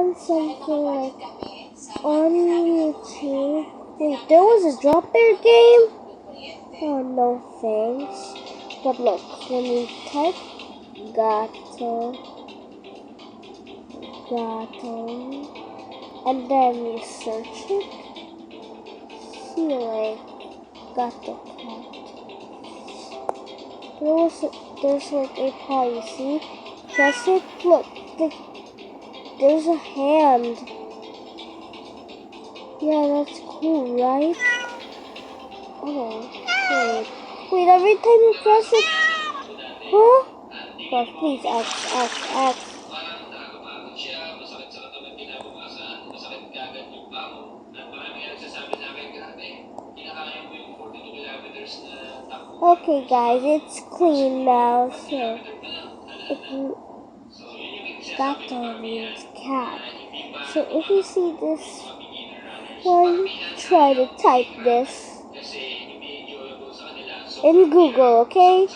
found something like on YouTube. Wait, there was a drop bear game? Oh, no thanks. But look, when you type Gato, and then you search it, see like Gato cat. There's like a paw, you see? Press it, look, there's a hand. Yeah, that's cool, right? Oh, wait, every time you press it, huh? God, please, X. Okay, guys, it's clean now, so if you Gato means cat. So if you see this one, try to type this in Google, okay?